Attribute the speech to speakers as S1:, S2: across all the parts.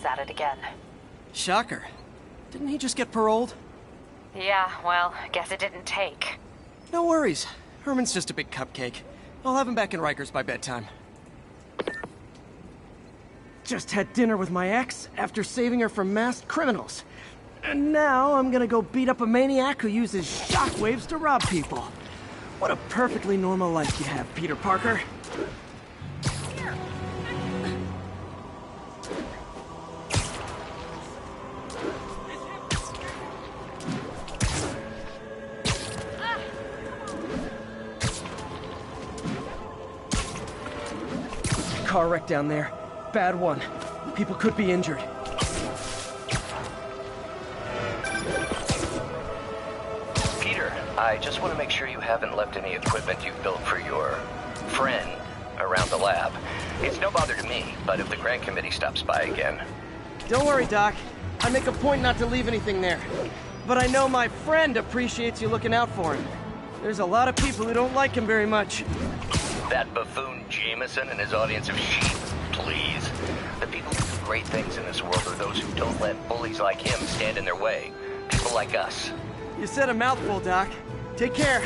S1: goes at it again.
S2: Shocker. Didn't he just get paroled?
S1: Yeah, well, guess it didn't take.
S2: No worries. Herman's just a big cupcake. I'll have him back in Rikers by bedtime. Just had dinner with my ex after saving her from masked criminals. And now I'm gonna go beat up a maniac who uses shockwaves to rob people. What a perfectly normal life you have, Peter Parker. Car wreck down there. Bad one. People could be injured.
S3: Peter, I just want to make sure you haven't left any equipment you've built for your friend around the lab. It's no bother to me, but if the grant committee stops by again...
S2: Don't worry, Doc. I make a point not to leave anything there. But I know my friend appreciates you looking out for him. There's a lot of people who don't like him very much.
S3: That buffoon Jameson and his audience of sheep, please. The people who do great things in this world are those who don't let bullies like him stand in their way. People like us.
S2: You said a mouthful, Doc. Take care.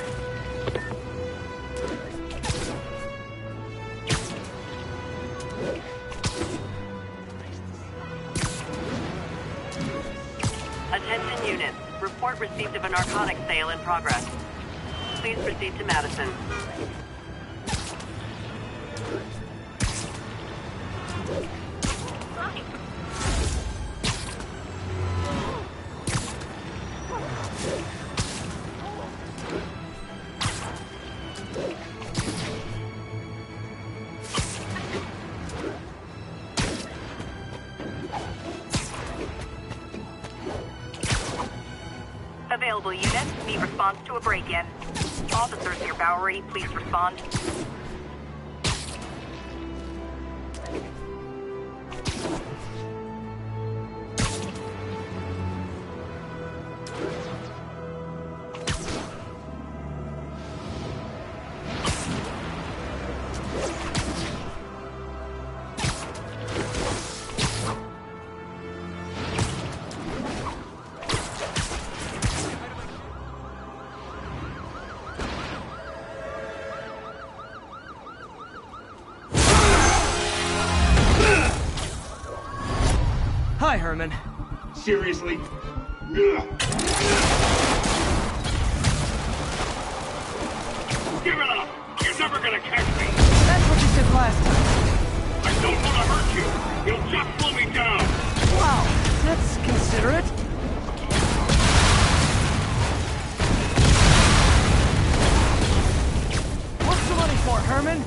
S4: Attention units. Report received of a narcotics sale in progress. Please proceed to Madison. Available units, need response to a break-in. Officers near Bowery, please respond.
S2: Hi, Herman.
S5: Seriously? Give it up! You're never gonna catch me!
S2: That's what you said last time.
S5: I don't want to hurt you! You'll just slow me down!
S2: Wow, that's considerate. What's the money for, Herman?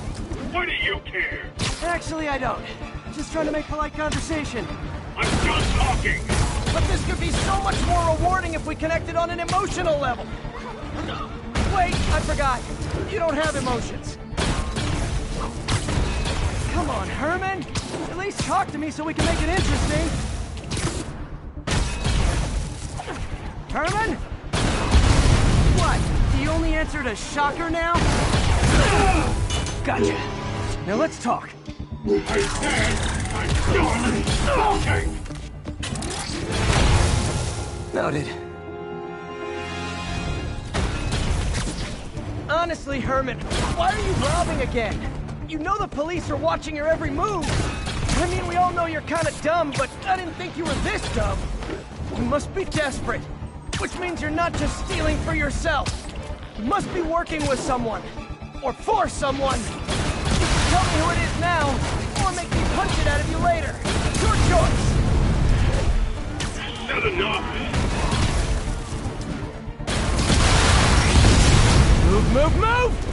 S5: Why do you care?
S2: Actually, I don't. Just trying to make polite conversation.
S5: I'm done talking!
S2: But this could be so much more rewarding if we connected on an emotional level. Wait, I forgot. You don't have emotions. Come on, Herman. At least talk to me so we can make it interesting. Herman? What? Do you only answer to Shocker now? Gotcha. Now let's talk.
S5: I said I'm done talking!
S2: Noted. Honestly, Herman, why are you robbing again? You know the police are watching your every move. I mean, we all know you're kinda dumb, but I didn't think you were this dumb. You must be desperate, which means you're not just stealing for yourself. You must be working with someone, or for someone. You can tell me who it is now, or make me punch it out of you later. Your choice.
S5: Not enough!
S2: Move, move, move!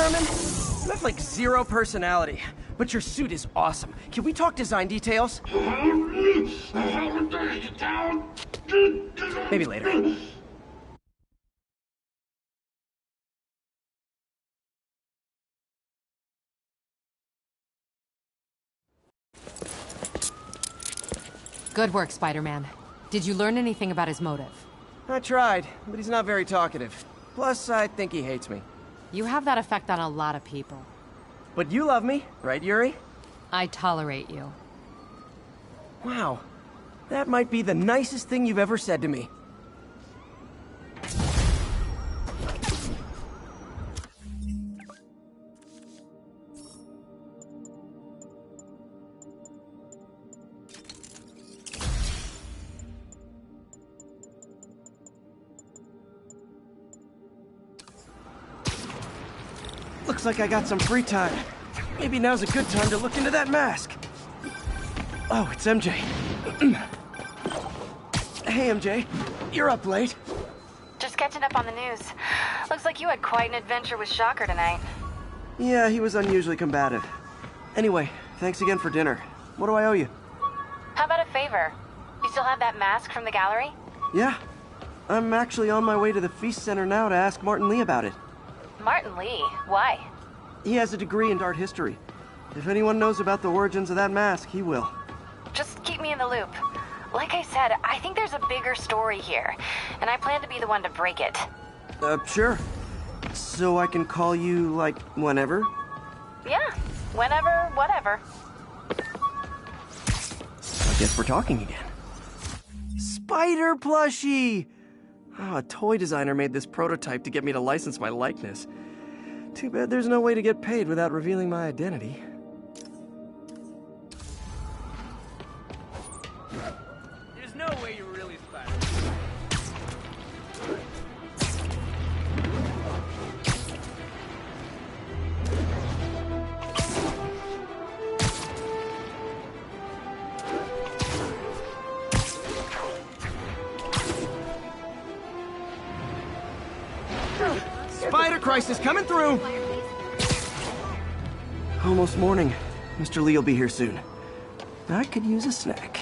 S2: Herman? You have like zero personality, but your suit is awesome. Can we talk design details? Maybe later.
S6: Good work, Spider-Man. Did you learn anything about his motive?
S2: I tried, but he's not very talkative. Plus, I think he hates me.
S6: You have that effect on a lot of people.
S2: But you love me, right, Yuri?
S6: I tolerate you.
S2: Wow. That might be the nicest thing you've ever said to me. Looks like I got some free time. Maybe now's a good time to look into that mask. Oh, it's MJ. Hey, MJ. You're up late.
S1: Just catching up on the news. Looks like you had quite an adventure with Shocker tonight.
S2: Yeah, he was unusually combative. Anyway, thanks again for dinner. What do I owe you?
S1: How about a favor? You still have that mask from the gallery?
S2: Yeah. I'm actually on my way to the Feast Center now to ask Martin Lee about it.
S1: Martin Lee? Why?
S2: He has a degree in art history. If anyone knows about the origins of that mask, he will.
S1: Just keep me in the loop. Like I said, I think there's a bigger story here, and I plan to be the one to break it.
S2: Sure. So I can call you, like, whenever?
S1: Yeah, whenever, whatever.
S2: I guess we're talking again. Spider plushie! Oh, a toy designer made this prototype to get me to license my likeness. Too bad there's no way to get paid without revealing my identity.
S7: There's no way you're really Spider.
S2: Spider crisis coming through! Almost morning. Mr. Lee will be here soon. I could use a snack.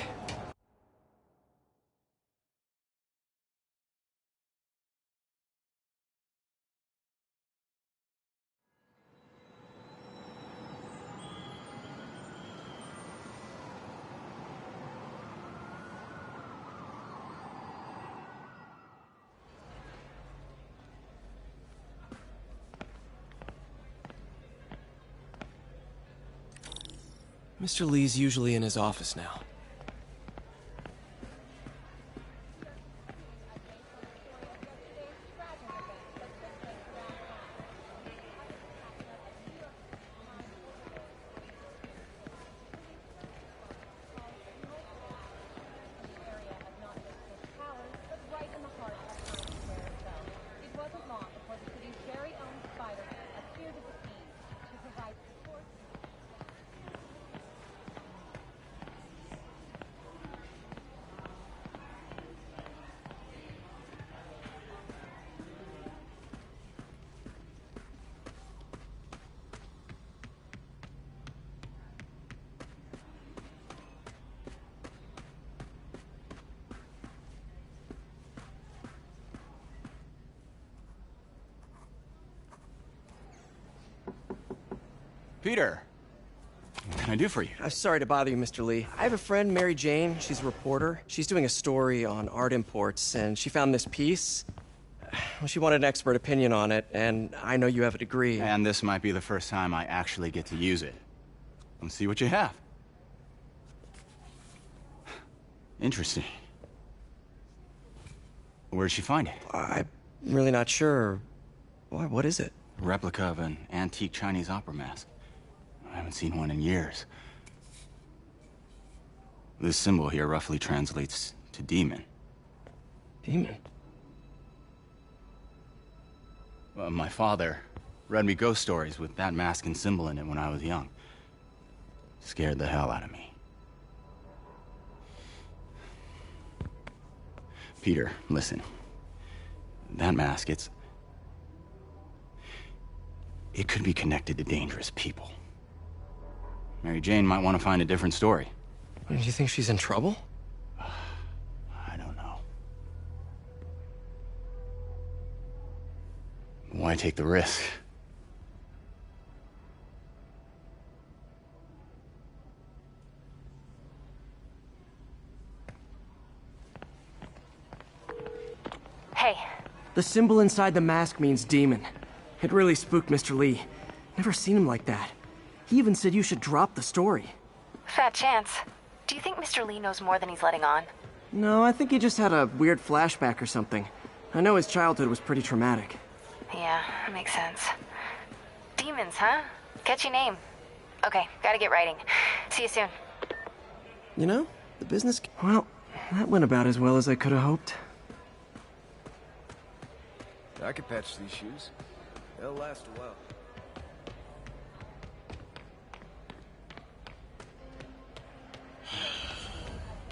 S2: Mr. Lee's usually in his office now.
S7: Peter, what can I do for you?
S2: I'm sorry to bother you, Mr. Lee. I have a friend, Mary Jane. She's a reporter. She's doing a story on art imports, and she found this piece. Well, she wanted an expert opinion on it, and I know you have a degree.
S7: And this might be the first time I actually get to use it. Let's see what you have. Interesting. Where'd she find it?
S2: I'm really not sure. Why, what is it?
S7: A replica of an antique Chinese opera mask. I haven't seen one in years. This symbol here roughly translates to demon.
S2: Demon?
S7: My father read me ghost stories with that mask and symbol in it when I was young. Scared the hell out of me. Peter, listen. That mask, It could be connected to dangerous people. Mary Jane might want to find a different story.
S2: Do you think she's in trouble?
S7: I don't know. Why take the risk?
S1: Hey,
S2: The symbol inside the mask means demon. It really spooked Mr. Lee. Never seen him like that. He even said you should drop the story.
S1: fat chance. Do you think Mr. Lee knows more than he's letting on?
S2: No, I think he just had a weird flashback or something. I know his childhood was pretty traumatic.
S1: Yeah, that makes sense. Demons, huh? Catchy name. Okay, gotta get writing. See you soon.
S2: You know, the business... Well, that went about as well as I could have hoped.
S8: I could patch these shoes. They'll last a while.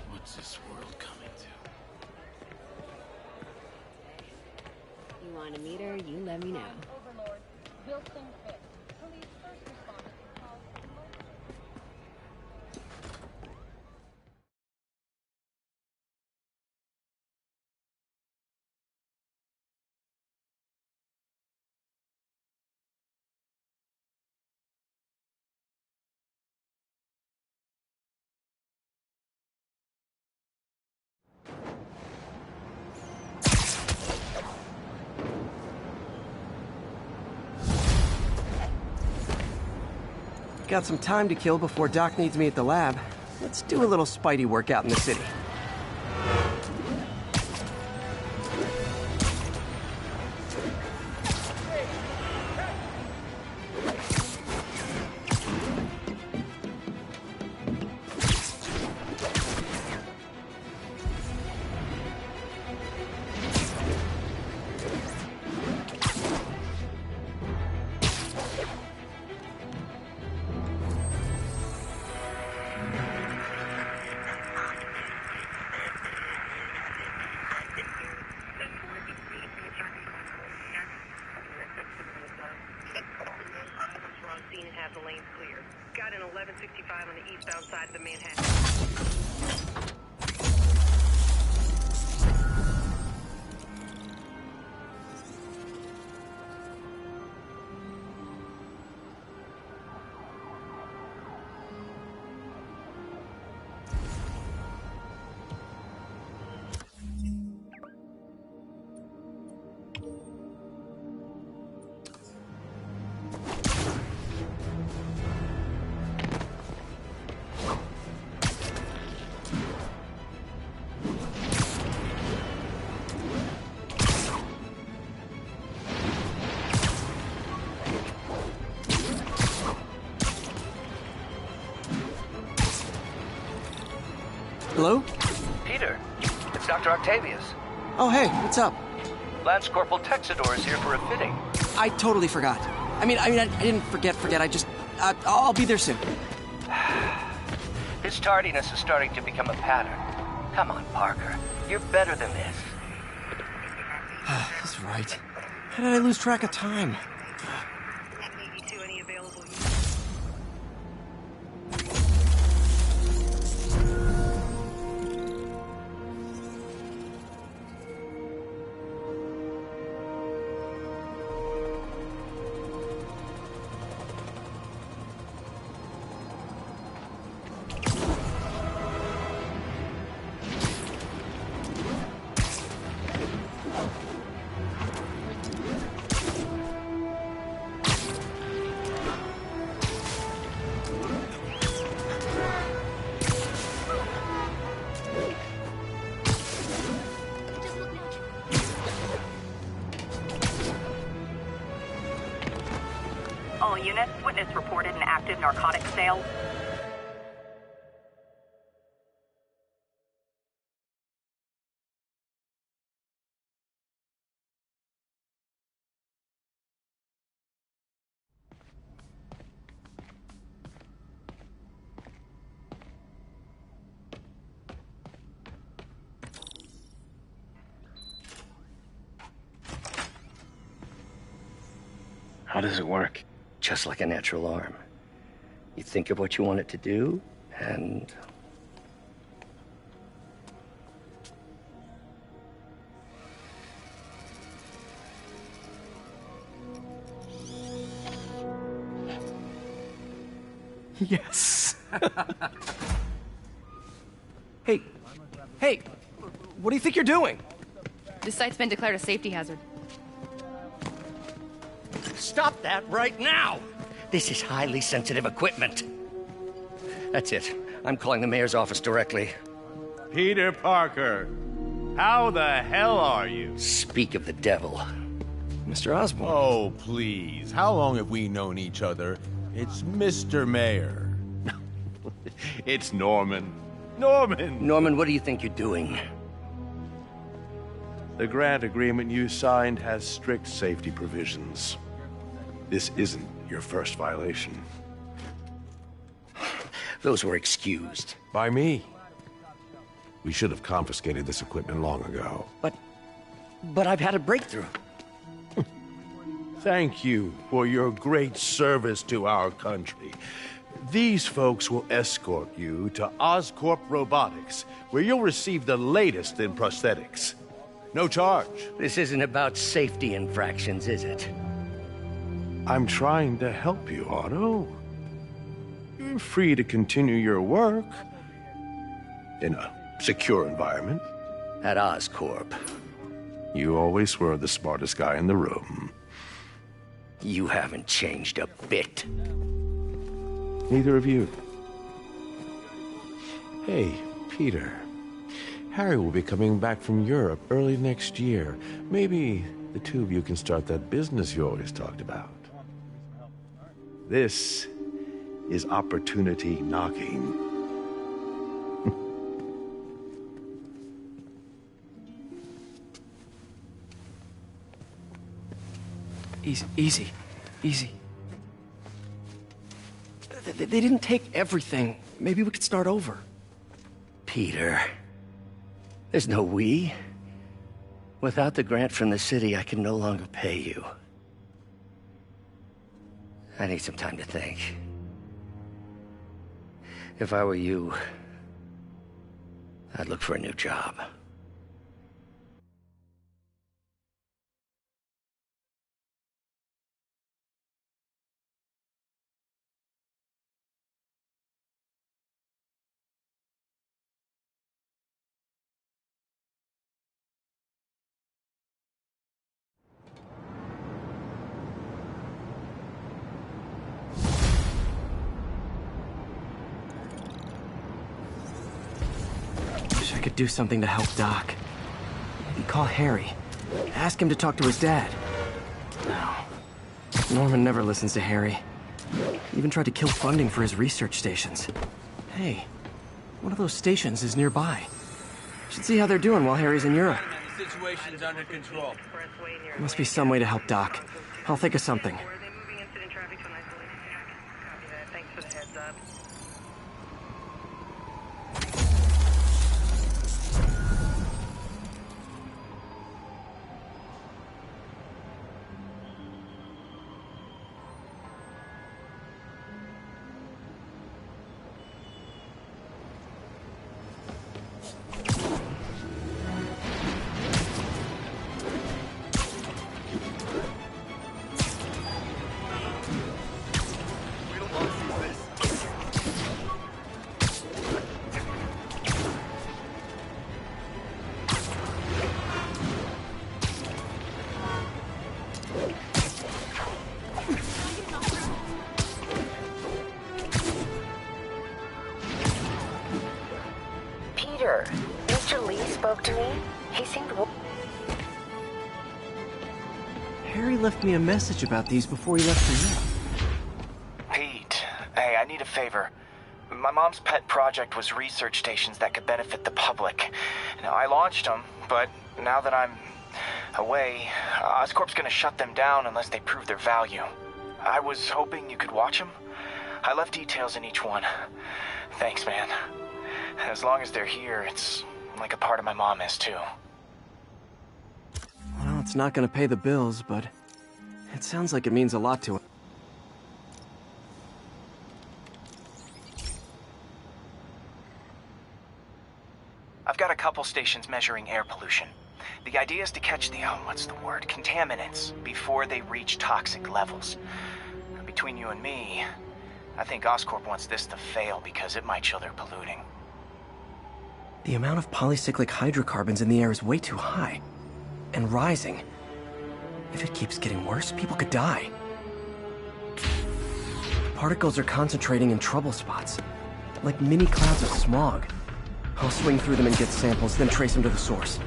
S7: What's this world coming to?
S9: You want to meet her, you let me know.
S10: Overlord, Wilson Fisk. Police first responded to calls of
S2: Got some time to kill before Doc needs me at the lab. Let's do a little Spidey workout in the city.
S4: Scene and have the lanes clear. Got an 1165 on the eastbound side of the Manhattan.
S2: Hello?
S3: Peter, it's Dr. Octavius.
S2: Oh, hey, what's up?
S3: Lance Corporal Texador is here for a fitting.
S2: I totally forgot. I didn't forget. I'll be there soon.
S3: His tardiness is starting to become a pattern. Come on, Parker. You're better than this.
S2: He's right. How did I lose track of time?
S4: 82, any available units? All units, witness reported an active narcotics sale.
S8: How does it work?
S3: just like a natural arm. You think of what you want it to do, and...
S2: Yes. Hey, what do you think you're doing?
S10: This site's been declared a safety hazard.
S3: Stop that right now! This is highly sensitive equipment. That's it. I'm calling the mayor's office directly.
S9: Peter Parker, how the hell are you?
S3: Speak of the devil.
S2: Mr. Osborn.
S9: Oh, please. How long have we known each other? It's Mr. Mayor. It's Norman.
S3: Norman, what do you think you're doing?
S9: The grant agreement you signed has strict safety provisions. This isn't your first violation.
S3: Those were excused.
S9: By me. We should have confiscated this equipment long ago.
S3: But I've had a breakthrough.
S9: Thank you for your great service to our country. These folks will escort you to Oscorp Robotics, where you'll receive the latest in prosthetics. No charge.
S3: This isn't about safety infractions, is it?
S9: I'm trying to help you, Otto. You're free to continue your work in a secure environment.
S3: At Oscorp.
S9: You always were the smartest guy in the room.
S3: You haven't changed a bit.
S9: Neither of you. Hey, Peter. Harry will be coming back from Europe early next year. Maybe the two of you can start that business you always talked about. This is opportunity knocking.
S2: Easy. They didn't take everything. Maybe we could start over.
S3: Peter, there's no we. Without the grant from the city, I can no longer pay you. I need some time to think. If I were you, I'd look for a new job.
S2: Wish I could do something to help Doc. Call Harry. Ask him to talk to his dad. No. Norman never listens to Harry. He even tried to kill funding for his research stations. Hey, one of those stations is nearby. Should see how they're doing while Harry's in Europe.
S11: The situation's under control.
S2: Must be some way to help Doc. I'll think of something.
S1: Peter, Mr. Lee spoke to me. He seemed...
S2: Harry left me a message about these before he left for Europe.
S12: Pete, hey, I need a favor. My mom's pet project was research stations that could benefit the public. Now, I launched them, but now that I'm away, Oscorp's gonna shut them down unless they prove their value. I was hoping you could watch them. I left details in each one. Thanks, man. As long as they're here, it's like a part of my mom is, too.
S2: Well, it's not gonna pay the bills, but it sounds like it means a lot to him.
S12: couple stations measuring air pollution. The idea is to catch the, contaminants before they reach toxic levels. Between you and me, I think Oscorp wants this to fail because it might show they're polluting.
S2: The amount of polycyclic hydrocarbons in the air is way too high. And rising. If it keeps getting worse, people could die. Particles are concentrating in trouble spots, like mini clouds of smog. I'll swing through them and get samples, then trace them to the source.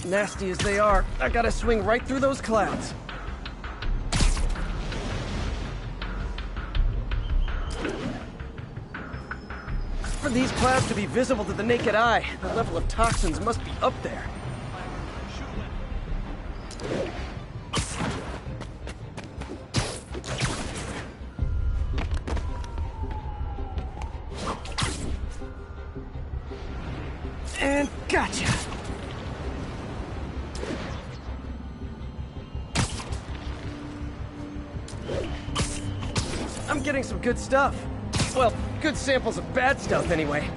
S2: Nasty as they are, I gotta swing right through those clouds. For these clouds to be visible to the naked eye, the level of toxins must be up there. And gotcha! I'm getting some good stuff. Well, good samples of bad stuff, anyway.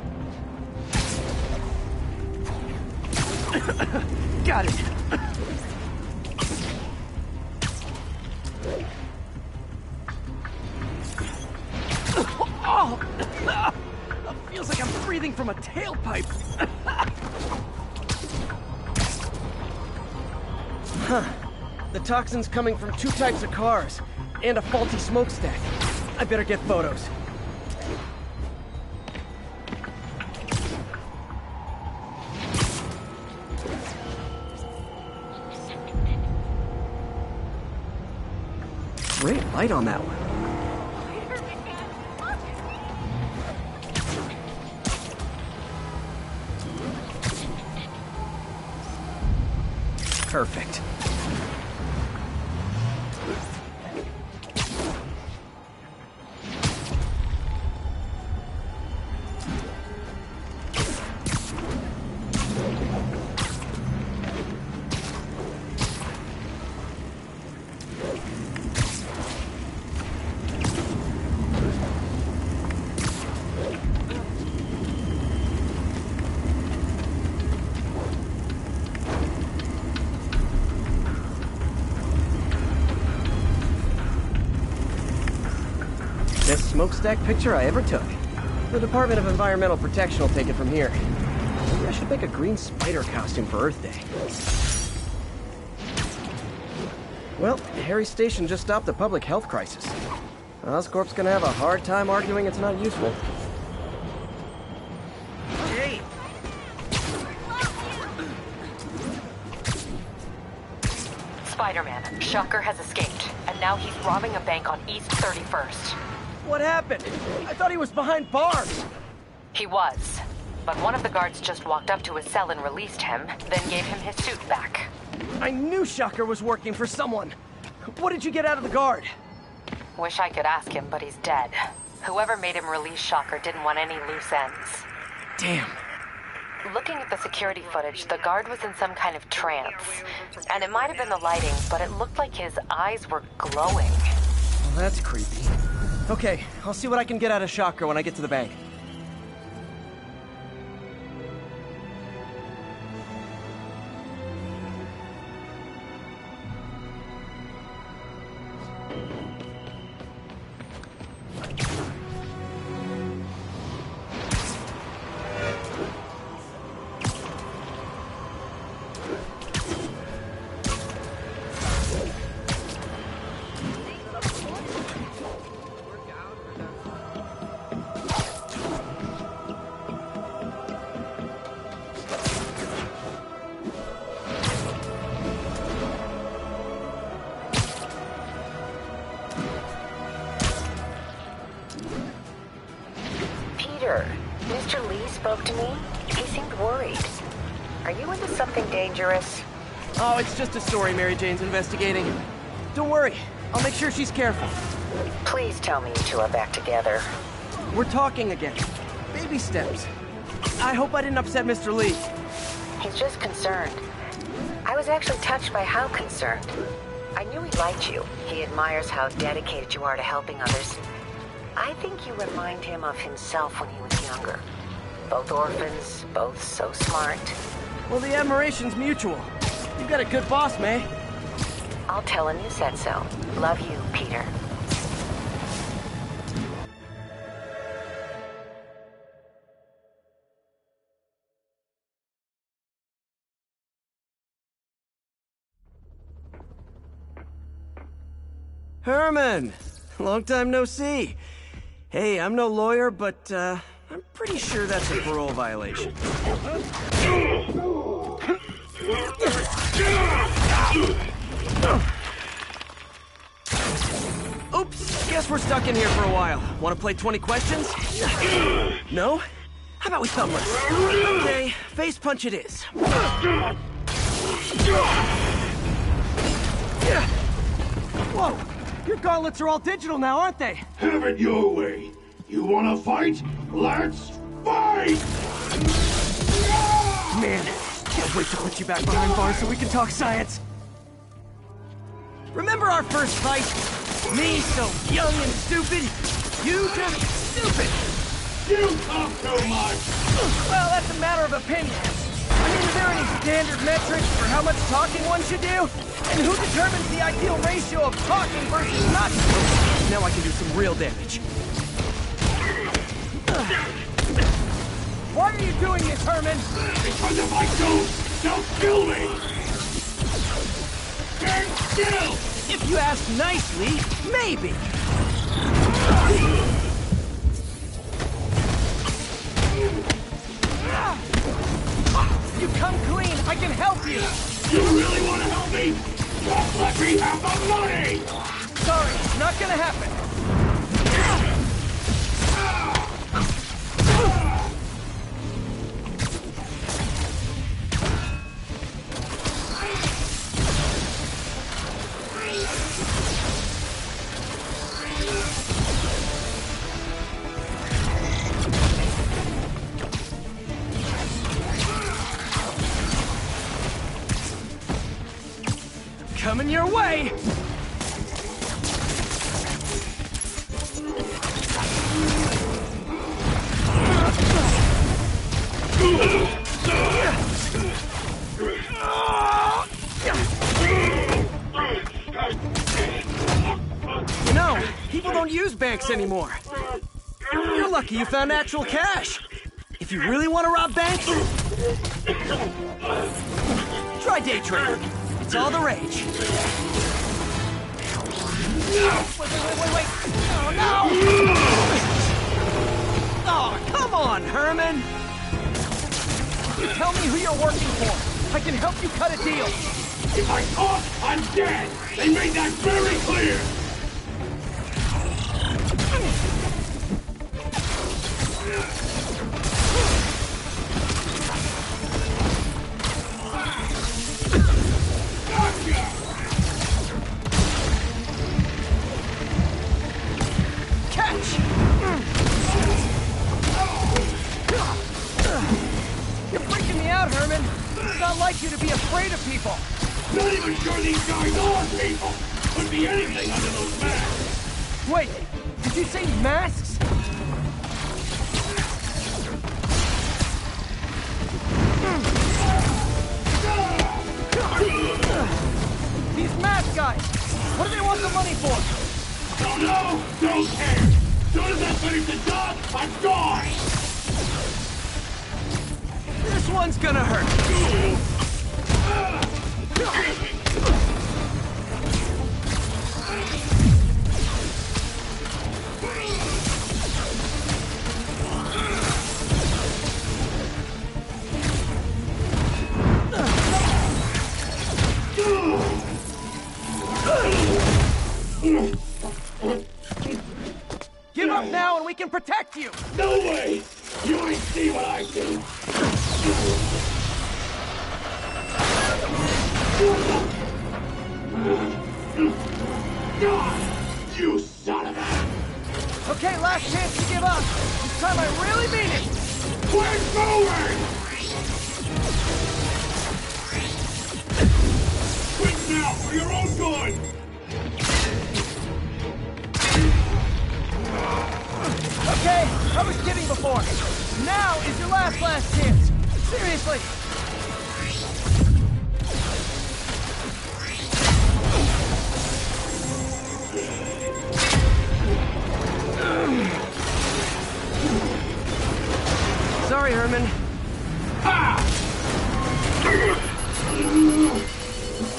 S2: Got it. Oh! Feels like I'm breathing from a tailpipe. Huh. The toxin's coming from 2 types of cars, and a faulty smokestack. I better get photos. Great light on that one. Perfect. Best smokestack picture I ever took. The Department of Environmental Protection will take it from here. Maybe I should make a green spider costume for Earth Day. Well, Harry Station just stopped a public health crisis. Oscorp's gonna have a hard time arguing it's not useful. Hey!
S1: Spider-Man, Shocker has escaped, and now he's robbing a bank on East 31st.
S2: What happened? I thought he was behind bars.
S1: He was, but one of the guards just walked up to his cell and released him, then gave him his suit back.
S2: I knew Shocker was working for someone. What did you get out of the guard?
S1: Wish I could ask him, but he's dead. Whoever made him release Shocker didn't want any loose ends.
S2: Damn.
S1: Looking at the security footage, the guard was in some kind of trance. And it might have been the lighting, but it looked like his eyes were glowing.
S2: Well, that's creepy. Okay, I'll see what I can get out of Shocker when I get to the bank.
S13: Mr. Lee spoke to me. He seemed worried. Are you into something dangerous?
S2: Oh, it's just a story Mary Jane's investigating. Don't worry, I'll make sure she's careful.
S13: Please tell me you two are back together.
S2: We're talking again. Baby steps. I hope I didn't upset Mr. Lee.
S13: He's just concerned. I was actually touched by how concerned. I knew he liked you. He admires how dedicated you are to helping others. I think you remind him of himself when he was younger. Both orphans, both so smart.
S2: Well, the admiration's mutual. You've got a good boss, May.
S13: I'll tell him you said so. Love you, Peter.
S2: Herman! Long time no see. Hey, I'm no lawyer, but, I'm pretty sure that's a parole violation. Oops, guess we're stuck in here for a while. Want to play 20 questions? No? How about we thumbless? Okay, face punch it is. Whoa! Your gauntlets are all digital now, aren't they?
S5: Have it your way. You wanna fight? Let's fight!
S2: Man, can't wait to put you back behind bars so we can talk science. Remember our first fight? Me so young and stupid, you just stupid.
S5: You talk too much!
S2: Well, that's a matter of opinion. I mean, are there any standard metrics for how much talking one should do? And who determines the ideal ratio of talking versus not talking? Now I can do some real damage. Why are you doing this, Herman?
S5: Because if I don't, they'll kill me! Stand still!
S2: If you ask nicely, maybe. You come clean, I can help you!
S5: You really want to help me? Just let me have the money!
S2: Sorry, not gonna happen. Coming your way! You know, people don't use banks anymore. You're lucky you found actual cash. If you really want to rob banks, try day trading. It's all the rage. Wait. Oh, no! Oh, come on, Herman! You tell me who you're working for. I can help you cut a deal.
S5: If I talk, I'm dead! They made that very clear!
S2: Like you to be afraid of people.
S5: Not even sure these guys are people. Could be anything under those masks.
S2: Wait, did you say masks? These mask guys, what do they want the money for?
S5: Don't know, don't care. Soon as I finish the job, I'm gone.
S2: This one's gonna hurt. Give up now and we can protect you!
S5: No way! You ain't see what I do! You son of a...
S2: Okay, last chance to give up. This time I really mean it.
S5: We're forward! Act now, for your own good!
S2: Okay, I was kidding before. Now is your last chance. Seriously. Sorry, Herman.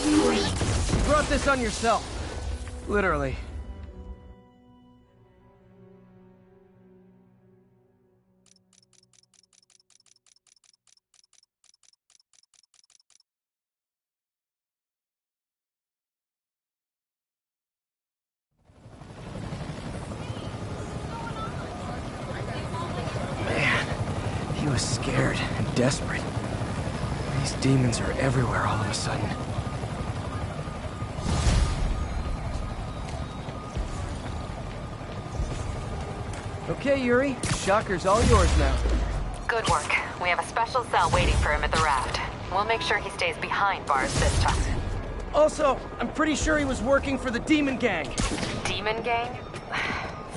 S2: You brought this on yourself. Literally. He was scared and desperate. These demons are everywhere all of a sudden. Okay, Yuri. Shocker's all yours now.
S1: Good work. We have a special cell waiting for him at the raft. We'll make sure he stays behind bars this time.
S2: Also, I'm pretty sure he was working for the Demon Gang.
S1: Demon Gang?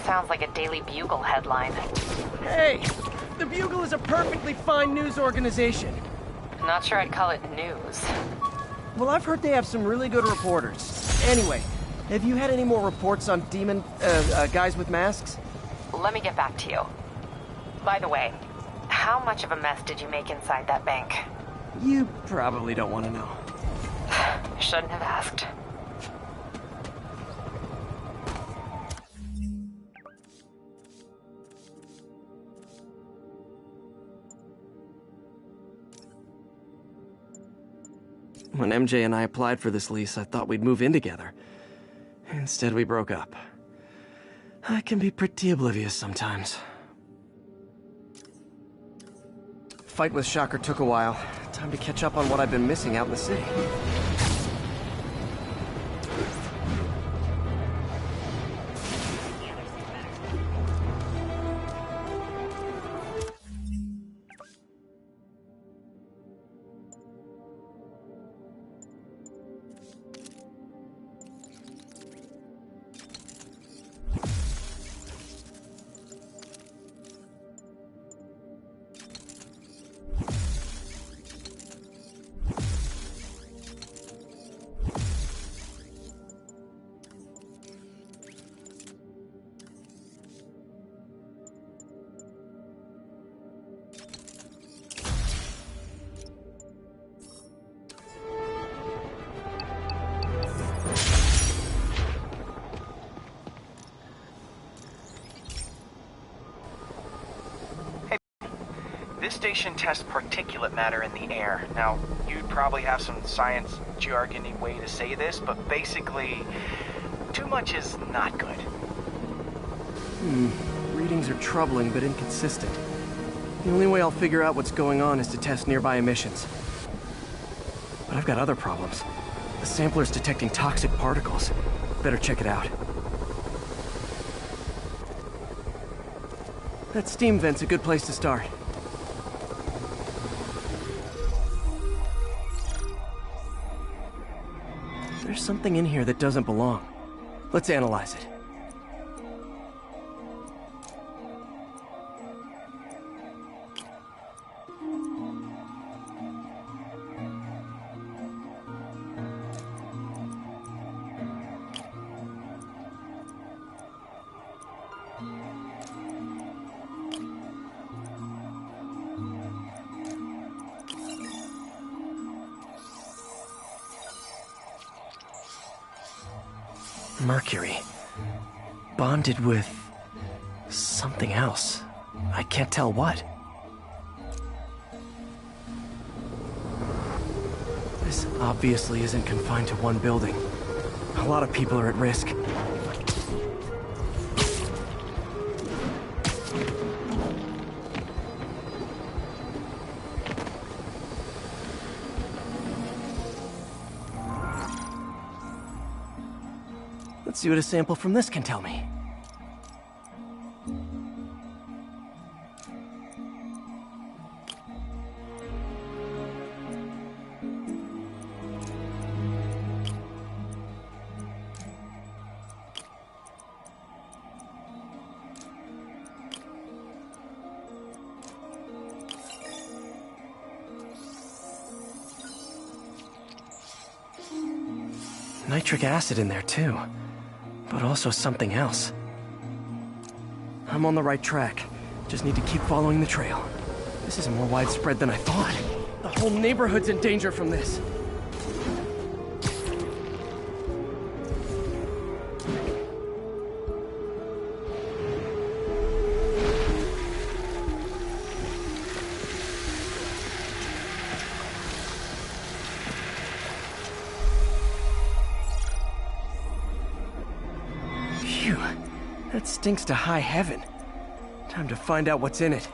S1: Sounds like a Daily Bugle headline.
S2: Hey! The Bugle is a perfectly fine news organization.
S1: Not sure I'd call it news.
S2: Well, I've heard they have some really good reporters. Anyway, have you had any more reports on demon, guys with masks?
S1: Let me get back to you. By the way, how much of a mess did you make inside that bank?
S2: You probably don't want to know.
S1: Shouldn't have asked.
S2: When MJ and I applied for this lease, I thought we'd move in together. Instead, we broke up. I can be pretty oblivious sometimes. Fight with Shocker took a while. Time to catch up on what I've been missing out in the city.
S12: This station tests particulate matter in the air. Now, you'd probably have some science jargony way to say this, but basically, too much is not good.
S2: Readings are troubling but inconsistent. The only way I'll figure out what's going on is to test nearby emissions. But I've got other problems. The sampler's detecting toxic particles. Better check it out. That steam vent's a good place to start. There's something in here that doesn't belong. Let's analyze it. Mercury. Bonded with something else. I can't tell what. This obviously isn't confined to one building. A lot of people are at risk. Let's see what a sample from this can tell me. Nitric acid in there too, but also something else. I'm on the right track. Just need to keep following the trail. This is more widespread than I thought. The whole neighborhood's in danger from this. Phew, that stinks to high heaven. Time to find out what's in it.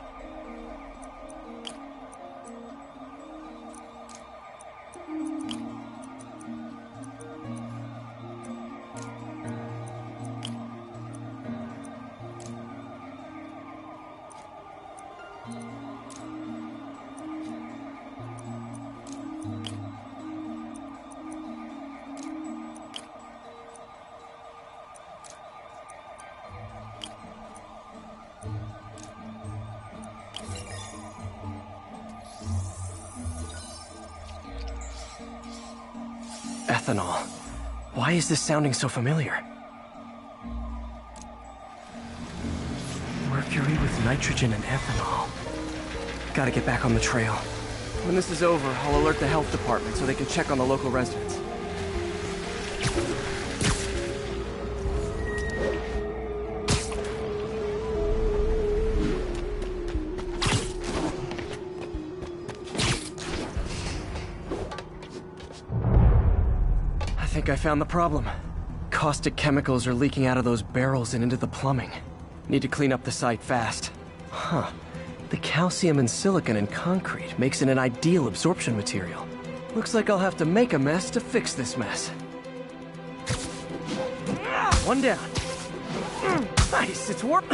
S2: Ethanol. Why is this sounding so familiar? Mercury with nitrogen and ethanol. Gotta get back on the trail. When this is over, I'll alert the health department so they can check on the local residents. I think I found the problem. Caustic chemicals are leaking out of those barrels and into the plumbing. Need to clean up the site fast. Huh. The calcium and silicon in concrete makes it an ideal absorption material. Looks like I'll have to make a mess to fix this mess. One down. Nice, it's warm.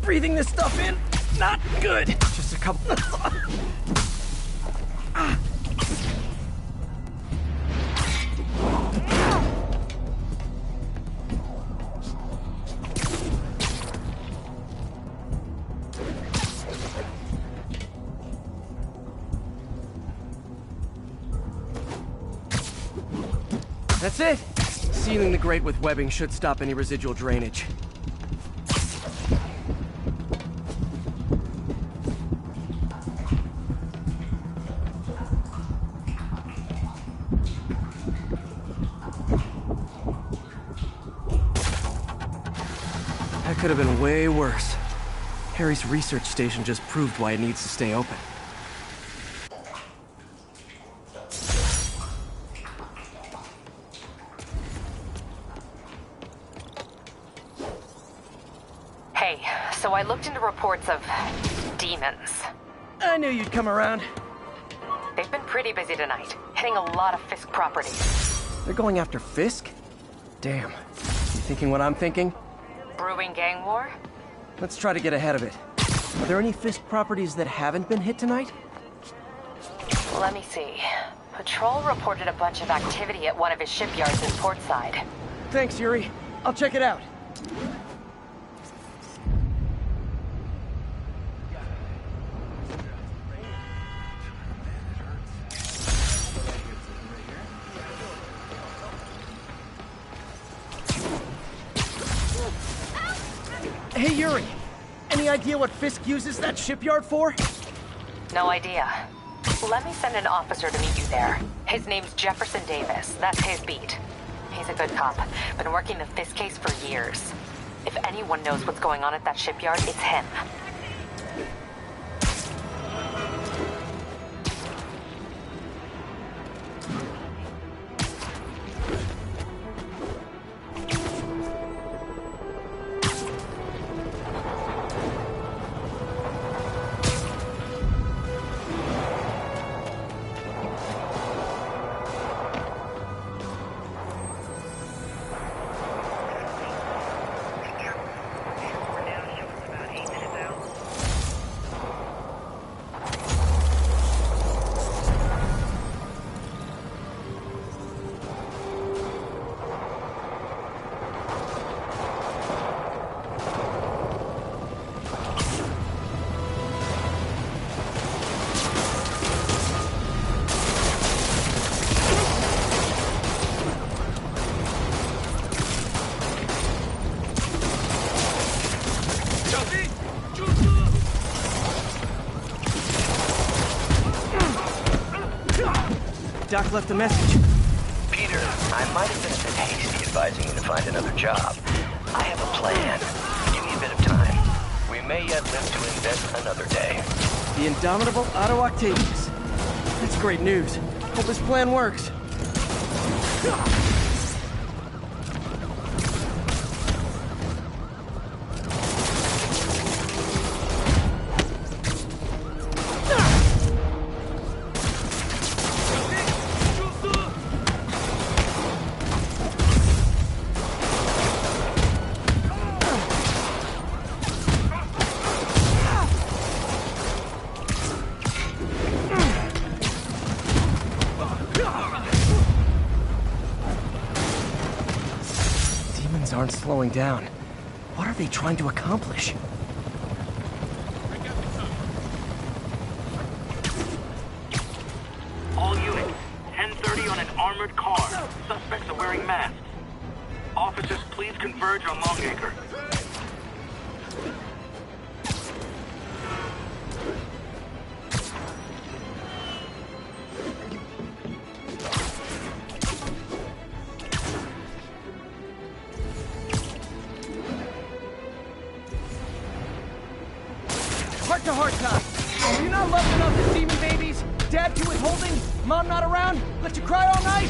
S2: Breathing this stuff in, not good. Just a couple... That's it! Sealing the grate with webbing should stop any residual drainage. That could have been way worse. Harry's research station just proved why it needs to stay open.
S1: So I looked into reports of demons.
S2: I knew you'd come around.
S1: They've been pretty busy tonight, hitting a lot of Fisk properties.
S2: They're going after Fisk? Damn. You thinking what I'm thinking?
S1: Brewing gang war?
S2: Let's try to get ahead of it. Are there any Fisk properties that haven't been hit tonight?
S1: Let me see. Patrol reported a bunch of activity at one of his shipyards in Portside.
S2: Thanks, Yuri. I'll check it out. Hey, Yuri. Any idea what Fisk uses that shipyard for?
S1: No idea. Let me send an officer to meet you there. His name's Jefferson Davis. That's his beat. He's a good cop. Been working the Fisk case for years. If anyone knows what's going on at that shipyard, it's him.
S2: left a message.
S3: Peter, I might have been a bit hasty advising you to find another job. I have a plan. Give me a bit of time. We may yet live to invent another day.
S2: The indomitable Otto Octavius. That's great news. Hope this plan works. Aren't slowing down. What are they trying to accomplish?
S14: All units, 10:30 on an armored car. Suspects are wearing masks. Officers, please converge on Longacre.
S2: Heart-to-heart time. Are you not loved enough as demon babies? Dad too withholding? Mom not around? Let you cry all night?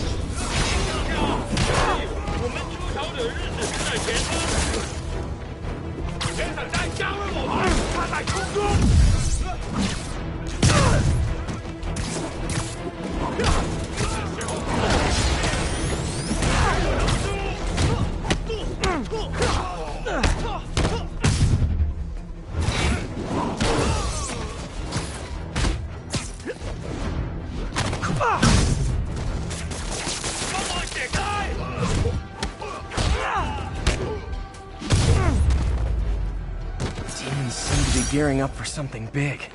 S2: Demons seem to be gearing up for something big.